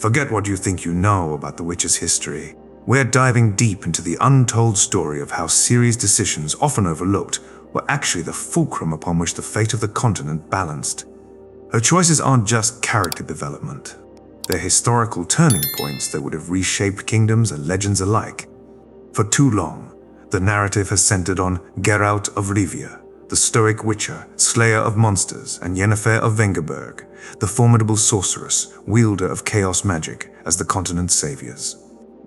Forget what you think you know about the witch's history. We're diving deep into the untold story of how Ciri's decisions, often overlooked, were actually the fulcrum upon which the fate of the continent balanced. Her choices aren't just character development. They're historical turning points that would have reshaped kingdoms and legends alike. For too long, the narrative has centered on Geralt of Rivia, the stoic witcher, slayer of monsters, and Yennefer of Vengerberg, the formidable sorceress, wielder of chaos magic, as the continent's saviors.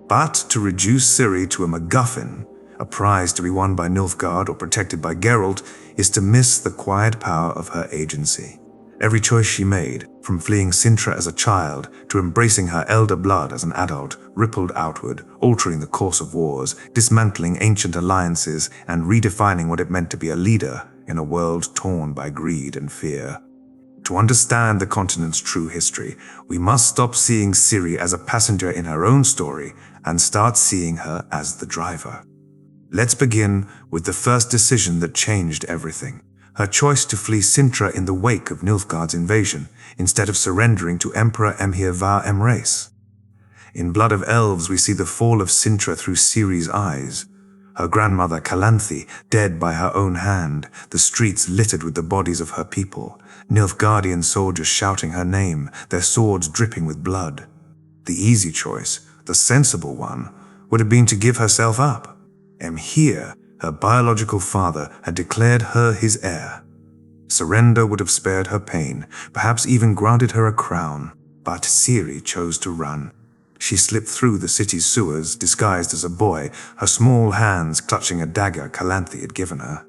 But to reduce Ciri to a MacGuffin, a prize to be won by Nilfgaard or protected by Geralt, is to miss the quiet power of her agency. Every choice she made, from fleeing Cintra as a child to embracing her elder blood as an adult, rippled outward, altering the course of wars, dismantling ancient alliances, and redefining what it meant to be a leader in a world torn by greed and fear. To understand the continent's true history, we must stop seeing Ciri as a passenger in her own story and start seeing her as the driver. Let's begin with the first decision that changed everything. Her choice to flee Cintra in the wake of Nilfgaard's invasion, instead of surrendering to Emperor Emhyr var Emreis. In Blood of Elves, we see the fall of Cintra through Ciri's eyes. Her grandmother Calanthe, dead by her own hand, the streets littered with the bodies of her people, Nilfgaardian soldiers shouting her name, their swords dripping with blood. The easy choice, the sensible one, would have been to give herself up. Emhyr, her biological father, had declared her his heir. Surrender would have spared her pain, perhaps even granted her a crown. But Ciri chose to run. She slipped through the city's sewers, disguised as a boy, her small hands clutching a dagger Calanthe had given her.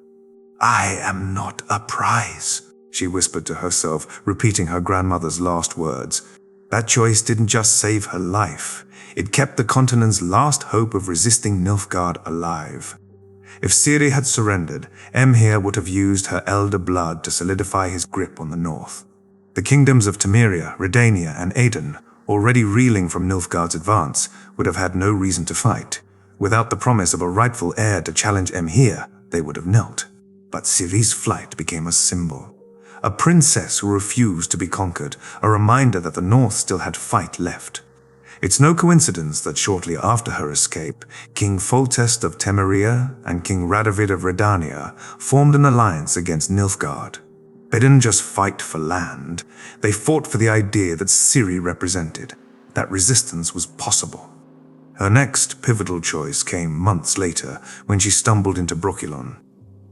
"I am not a prize," she whispered to herself, repeating her grandmother's last words. That choice didn't just save her life. It kept the continent's last hope of resisting Nilfgaard alive. If Ciri had surrendered, Emhyr would have used her elder blood to solidify his grip on the north. The kingdoms of Temeria, Redania, and Aedirn, already reeling from Nilfgaard's advance, would have had no reason to fight. Without the promise of a rightful heir to challenge Emhyr, they would have knelt. But Ciri's flight became a symbol. A princess who refused to be conquered, a reminder that the north still had fight left. It's no coincidence that shortly after her escape, King Foltest of Temeria and King Radovid of Redania formed an alliance against Nilfgaard. They didn't just fight for land, they fought for the idea that Ciri represented, that resistance was possible. Her next pivotal choice came months later when she stumbled into Brokilon,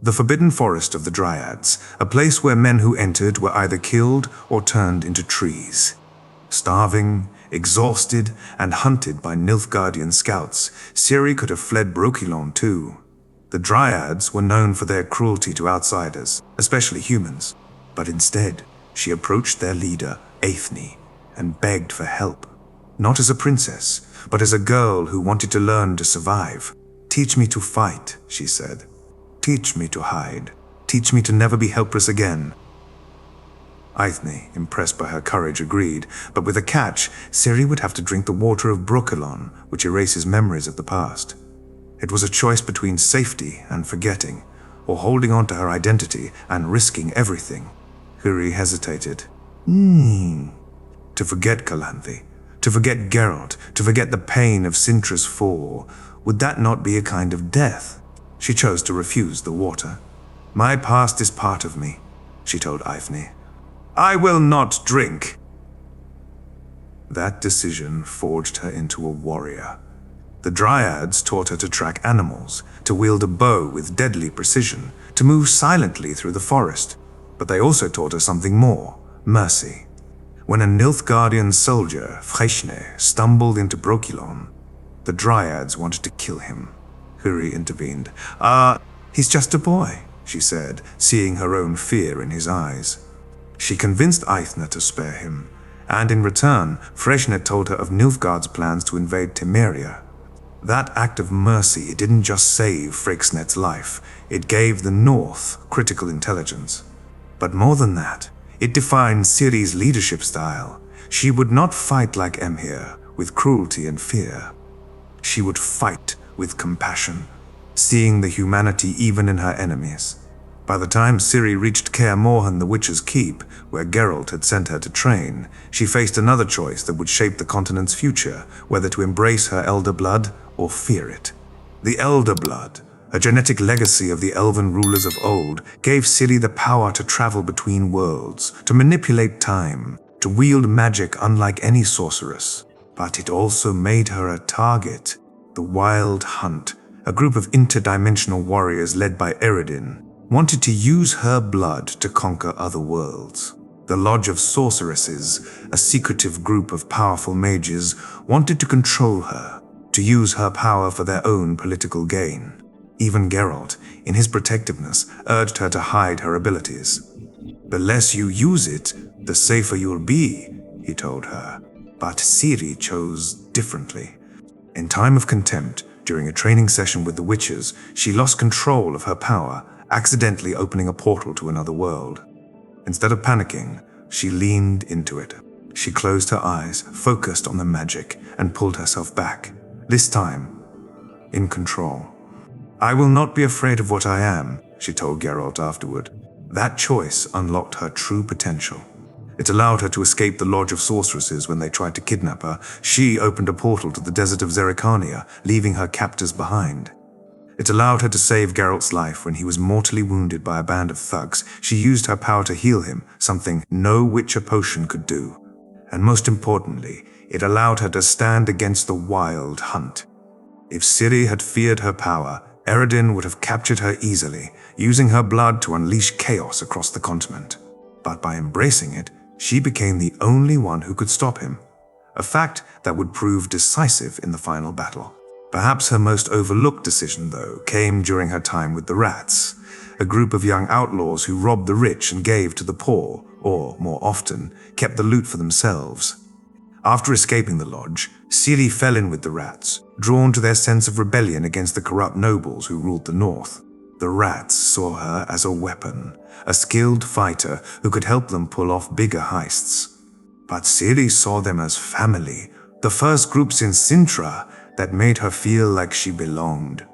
the forbidden forest of the Dryads, a place where men who entered were either killed or turned into trees. Starving, exhausted, and hunted by Nilfgaardian scouts, Ciri could have fled Brokilon too. The Dryads were known for their cruelty to outsiders, especially humans, but instead she approached their leader, Eithne, and begged for help. Not as a princess, but as a girl who wanted to learn to survive. "Teach me to fight," she said. "Teach me to hide. Teach me to never be helpless again." Eithne, impressed by her courage, agreed, but with a catch: Ciri would have to drink the water of Brokilon, which erases memories of the past. It was a choice between safety and forgetting, or holding on to her identity and risking everything. Ciri hesitated. To forget Calanthe, to forget Geralt, to forget the pain of Cintra's fall, would that not be a kind of death? She chose to refuse the water. "My past is part of me," she told Eithne. "I will not drink." That decision forged her into a warrior. The Dryads taught her to track animals, to wield a bow with deadly precision, to move silently through the forest. But they also taught her something more: mercy. When a Nilfgaardian soldier, Freychne, stumbled into Brokilon, the Dryads wanted to kill him. Ciri intervened. He's just a boy," she said, seeing her own fear in his eyes. She convinced Eithne to spare him, and in return, Freychne told her of Nilfgaard's plans to invade Temeria. That act of mercy didn't just save Freychnet's life, it gave the North critical intelligence. But more than that, it defined Ciri's leadership style. She would not fight like Emhyr, with cruelty and fear. She would fight with compassion, seeing the humanity even in her enemies. By the time Ciri reached Kaer Morhen, the Witch's Keep, where Geralt had sent her to train, she faced another choice that would shape the continent's future, whether to embrace her Elder Blood or fear it. The Elder Blood, a genetic legacy of the elven rulers of old, gave Ciri the power to travel between worlds, to manipulate time, to wield magic unlike any sorceress. But it also made her a target. The Wild Hunt, a group of interdimensional warriors led by Eredin, wanted to use her blood to conquer other worlds. The Lodge of Sorceresses, a secretive group of powerful mages, wanted to control her, to use her power for their own political gain. Even Geralt, in his protectiveness, urged her to hide her abilities. The less you use it, the safer you'll be, he told her. But Ciri chose differently. In time of contempt, during a training session with the witches, she lost control of her power, accidentally opening a portal to another world. Instead of panicking, she leaned into it. She closed her eyes, focused on the magic, and pulled herself back. This time, in control. "I will not be afraid of what I am," she told Geralt afterward. That choice unlocked her true potential. It allowed her to escape the Lodge of Sorceresses when they tried to kidnap her. She opened a portal to the desert of Zerrikania, leaving her captors behind. It allowed her to save Geralt's life when he was mortally wounded by a band of thugs. She used her power to heal him, something no Witcher potion could do. And most importantly, it allowed her to stand against the Wild Hunt. If Ciri had feared her power, Eredin would have captured her easily, using her blood to unleash chaos across the continent. But by embracing it, she became the only one who could stop him, a fact that would prove decisive in the final battle. Perhaps her most overlooked decision, though, came during her time with the Rats, a group of young outlaws who robbed the rich and gave to the poor, or, more often, kept the loot for themselves. After escaping the lodge, Ciri fell in with the Rats, drawn to their sense of rebellion against the corrupt nobles who ruled the north. The Rats saw her as a weapon, a skilled fighter who could help them pull off bigger heists. But Ciri saw them as family, the first group since Cintra that made her feel like she belonged.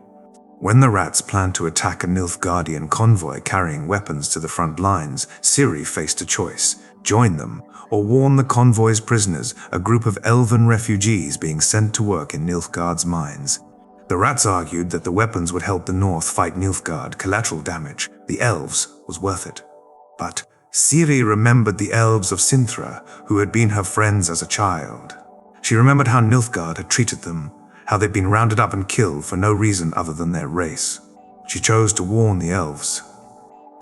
When the Rats planned to attack a Nilfgaardian convoy carrying weapons to the front lines, Ciri faced a choice: join them, or warn the convoy's prisoners, a group of elven refugees being sent to work in Nilfgaard's mines. The Rats argued that the weapons would help the North fight Nilfgaard, collateral damage. The elves was worth it. But Ciri remembered the elves of Cintra, who had been her friends as a child. She remembered how Nilfgaard had treated them, how they'd been rounded up and killed for no reason other than their race. She chose to warn the elves.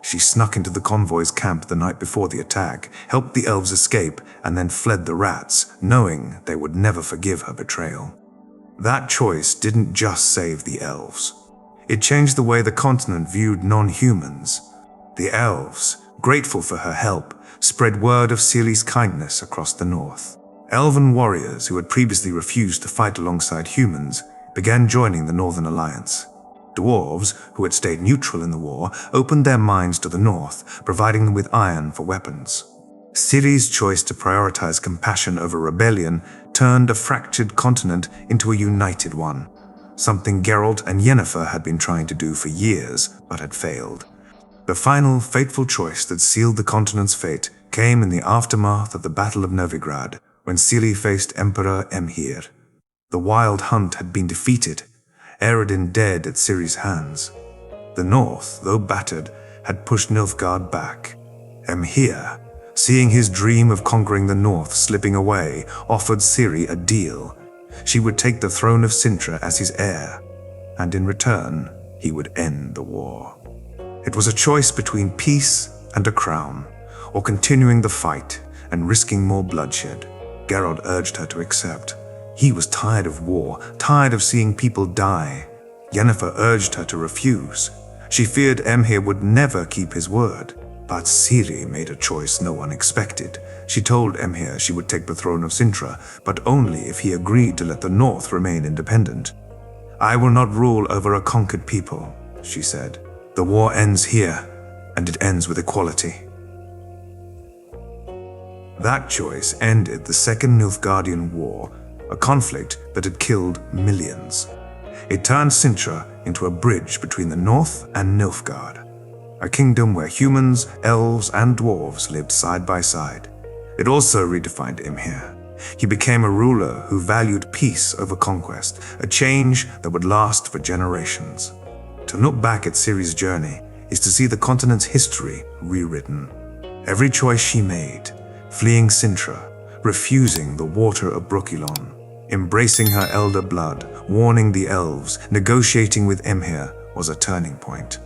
She snuck into the convoy's camp the night before the attack, helped the elves escape, and then fled the Rats, knowing they would never forgive her betrayal. That choice didn't just save the elves. It changed the way the continent viewed non-humans. The elves, grateful for her help, spread word of Ciri's kindness across the north. Elven warriors who had previously refused to fight alongside humans began joining the Northern Alliance. Dwarves, who had stayed neutral in the war, opened their minds to the north, providing them with iron for weapons. Ciri's choice to prioritize compassion over rebellion turned a fractured continent into a united one, something Geralt and Yennefer had been trying to do for years but had failed. The final fateful choice that sealed the continent's fate came in the aftermath of the Battle of Novigrad, when Ciri faced Emperor Emhyr. The Wild Hunt had been defeated, Eredin dead at Ciri's hands. The North, though battered, had pushed Nilfgaard back. Emhyr, seeing his dream of conquering the North slipping away, offered Ciri a deal. She would take the throne of Cintra as his heir, and in return, he would end the war. It was a choice between peace and a crown, or continuing the fight and risking more bloodshed. Geralt urged her to accept. He was tired of war, tired of seeing people die. Yennefer urged her to refuse. She feared Emhyr would never keep his word. But Ciri made a choice no one expected. She told Emhyr she would take the throne of Cintra, but only if he agreed to let the North remain independent. "I will not rule over a conquered people," she said. "The war ends here, and it ends with equality." That choice ended the Second Nilfgaardian War, a conflict that had killed millions. It turned Cintra into a bridge between the North and Nilfgaard. a kingdom where humans, elves, and dwarves lived side by side. It also redefined Imhir. He became a ruler who valued peace over conquest, a change that would last for generations. To look back at Ciri's journey is to see the continent's history rewritten. Every choice she made, fleeing Cintra, refusing the water of Brokilon, embracing her elder blood, warning the elves, negotiating with Imhir, was a turning point.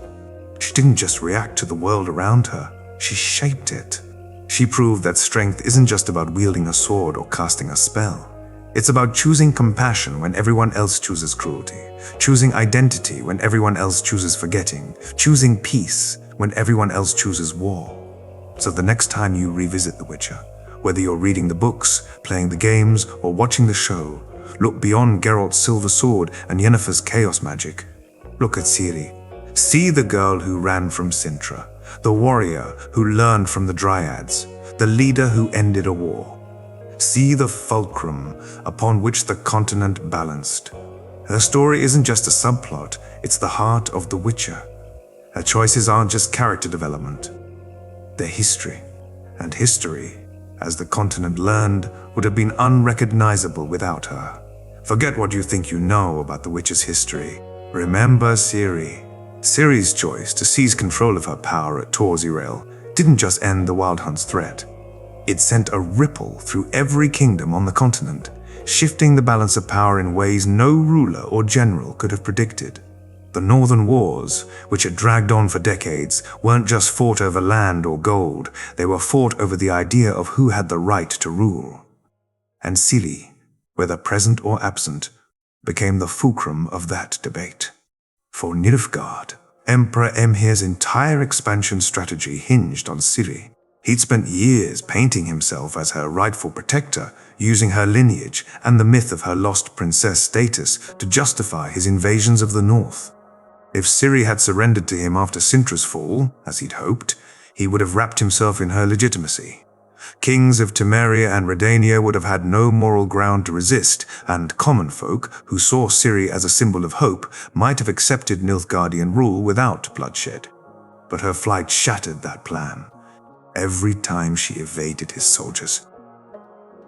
She didn't just react to the world around her, she shaped it. She proved that strength isn't just about wielding a sword or casting a spell. It's about choosing compassion when everyone else chooses cruelty, choosing identity when everyone else chooses forgetting, choosing peace when everyone else chooses war. So the next time you revisit The Witcher, whether you're reading the books, playing the games, or watching the show, look beyond Geralt's silver sword and Yennefer's chaos magic. Look at Ciri. See the girl who ran from Cintra, the warrior who learned from the Dryads, the leader who ended a war. See the fulcrum upon which the continent balanced. Her story isn't just a subplot, it's the heart of The Witcher. Her choices aren't just character development, they're history. And history, as the continent learned, would have been unrecognizable without her. Forget what you think you know about The Witcher's history. Remember Ciri. Ciri's choice to seize control of her power at Tor Zirael didn't just end the Wild Hunt's threat. It sent a ripple through every kingdom on the continent, shifting the balance of power in ways no ruler or general could have predicted. The Northern Wars, which had dragged on for decades, weren't just fought over land or gold, they were fought over the idea of who had the right to rule. And Ciri, whether present or absent, became the fulcrum of that debate. For Nilfgaard, Emperor Emhyr's entire expansion strategy hinged on Ciri. He'd spent years painting himself as her rightful protector, using her lineage and the myth of her lost princess status to justify his invasions of the north. If Ciri had surrendered to him after Cintra's fall, as he'd hoped, he would have wrapped himself in her legitimacy. Kings of Temeria and Redania would have had no moral ground to resist, and common folk, who saw Ciri as a symbol of hope, might have accepted Nilfgaardian rule without bloodshed. But her flight shattered that plan. Every time she evaded his soldiers.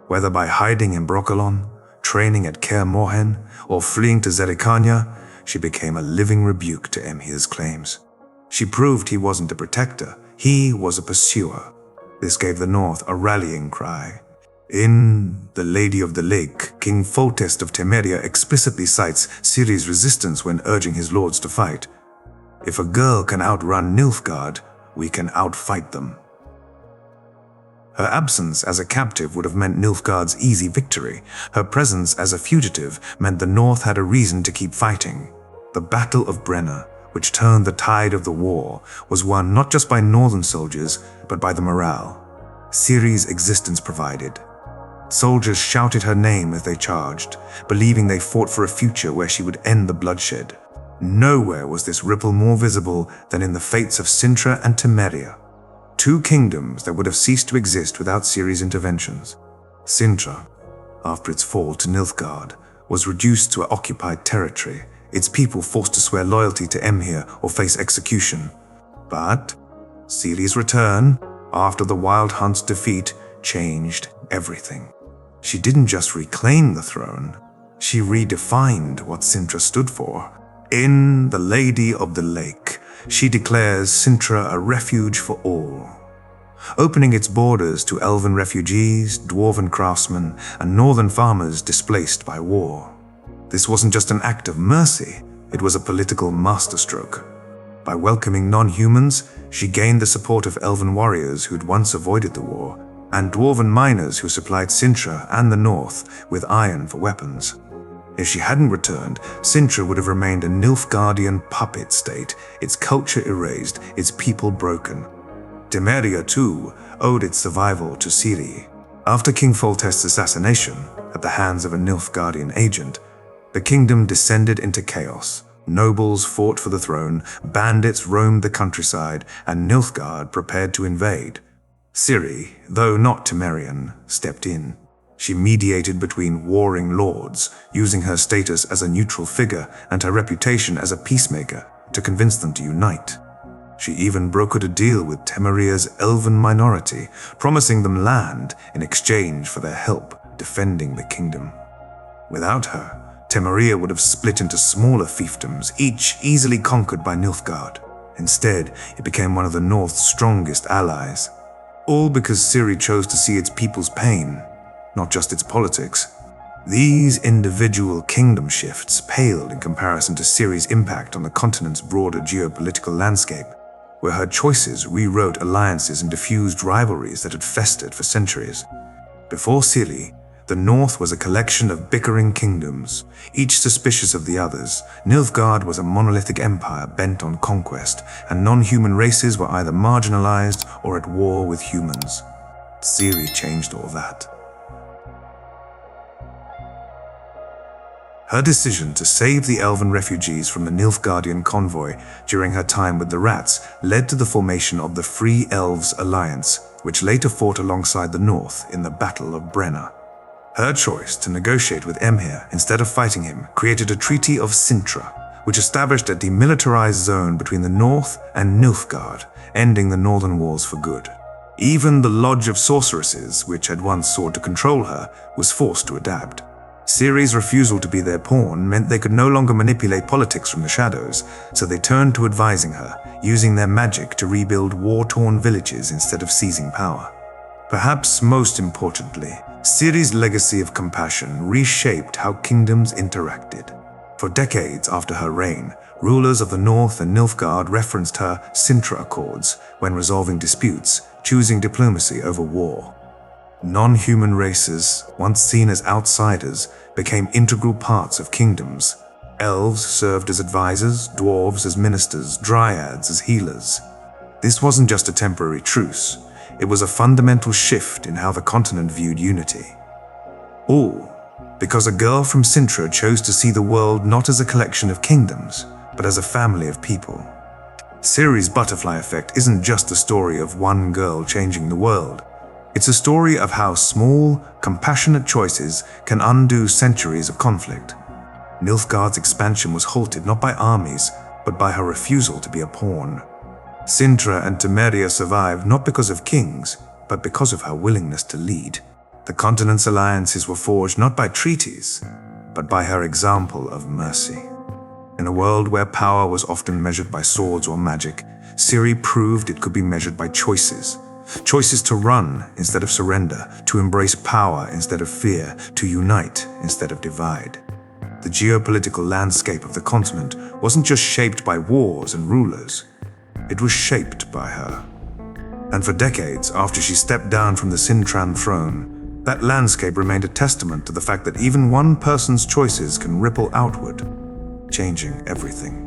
Whether by hiding in Brokilon, training at Kaer Morhen, or fleeing to Zerrikania, she became a living rebuke to Emhyr's claims. She proved he wasn't a protector, he was a pursuer. This gave the North a rallying cry. In The Lady of the Lake, King Foltest of Temeria explicitly cites Ciri's resistance when urging his lords to fight. If a girl can outrun Nilfgaard, we can outfight them. Her absence as a captive would have meant Nilfgaard's easy victory. Her presence as a fugitive meant the North had a reason to keep fighting. The Battle of Brenna, which turned the tide of the war, was won not just by northern soldiers, but by the morale Ciri's existence provided. Soldiers shouted her name as they charged, believing they fought for a future where she would end the bloodshed. Nowhere was this ripple more visible than in the fates of Cintra and Temeria, two kingdoms that would have ceased to exist without Ciri's interventions. Cintra, after its fall to Nilfgaard, was reduced to occupied territory, its people forced to swear loyalty to Emhyr or face execution. But Ciri's return, after the Wild Hunt's defeat, changed everything. She didn't just reclaim the throne, she redefined what Cintra stood for. In The Lady of the Lake, she declares Cintra a refuge for all, opening its borders to elven refugees, dwarven craftsmen, and northern farmers displaced by war. This wasn't just an act of mercy, it was a political masterstroke. By welcoming non-humans, she gained the support of elven warriors who'd once avoided the war, and dwarven miners who supplied Cintra and the North with iron for weapons. If she hadn't returned, Cintra would have remained a Nilfgaardian puppet state, its culture erased, its people broken. Temeria, too, owed its survival to Ciri. After King Foltest's assassination, at the hands of a Nilfgaardian agent, the kingdom descended into chaos. Nobles fought for the throne, bandits roamed the countryside, and Nilfgaard prepared to invade. Ciri, though not Temerian, stepped in. She mediated between warring lords, using her status as a neutral figure and her reputation as a peacemaker to convince them to unite. She even brokered a deal with Temeria's elven minority, promising them land in exchange for their help defending the kingdom. Without her, Temeria would have split into smaller fiefdoms, each easily conquered by Nilfgaard. Instead, it became one of the North's strongest allies. All because Ciri chose to see its people's pain, not just its politics. These individual kingdom shifts paled in comparison to Ciri's impact on the continent's broader geopolitical landscape, where her choices rewrote alliances and diffused rivalries that had festered for centuries. Before Ciri, the North was a collection of bickering kingdoms, each suspicious of the others. Nilfgaard was a monolithic empire bent on conquest, and non-human races were either marginalized or at war with humans. Ciri changed all that. Her decision to save the elven refugees from the Nilfgaardian convoy during her time with the Rats led to the formation of the Free Elves Alliance, which later fought alongside the North in the Battle of Brenna. Her choice to negotiate with Emhyr instead of fighting him created a Treaty of Cintra, which established a demilitarized zone between the North and Nilfgaard, ending the Northern Wars for good. Even the Lodge of Sorceresses, which had once sought to control her, was forced to adapt. Ciri's refusal to be their pawn meant they could no longer manipulate politics from the shadows, so they turned to advising her, using their magic to rebuild war-torn villages instead of seizing power. Perhaps most importantly, Ciri's legacy of compassion reshaped how kingdoms interacted. For decades after her reign, rulers of the North and Nilfgaard referenced her Cintra Accords when resolving disputes, choosing diplomacy over war. Non-human races, once seen as outsiders, became integral parts of kingdoms. Elves served as advisors, dwarves as ministers, dryads as healers. This wasn't just a temporary truce. It was a fundamental shift in how the continent viewed unity. All because a girl from Cintra chose to see the world not as a collection of kingdoms, but as a family of people. Ciri's butterfly effect isn't just the story of one girl changing the world. It's a story of how small, compassionate choices can undo centuries of conflict. Nilfgaard's expansion was halted not by armies, but by her refusal to be a pawn. Cintra and Temeria survived not because of kings, but because of her willingness to lead. The continent's alliances were forged not by treaties, but by her example of mercy. In a world where power was often measured by swords or magic, Ciri proved it could be measured by choices. Choices to run instead of surrender, to embrace power instead of fear, to unite instead of divide. The geopolitical landscape of the continent wasn't just shaped by wars and rulers. It was shaped by her. And for decades after she stepped down from the Cintran throne, that landscape remained a testament to the fact that even one person's choices can ripple outward, changing everything.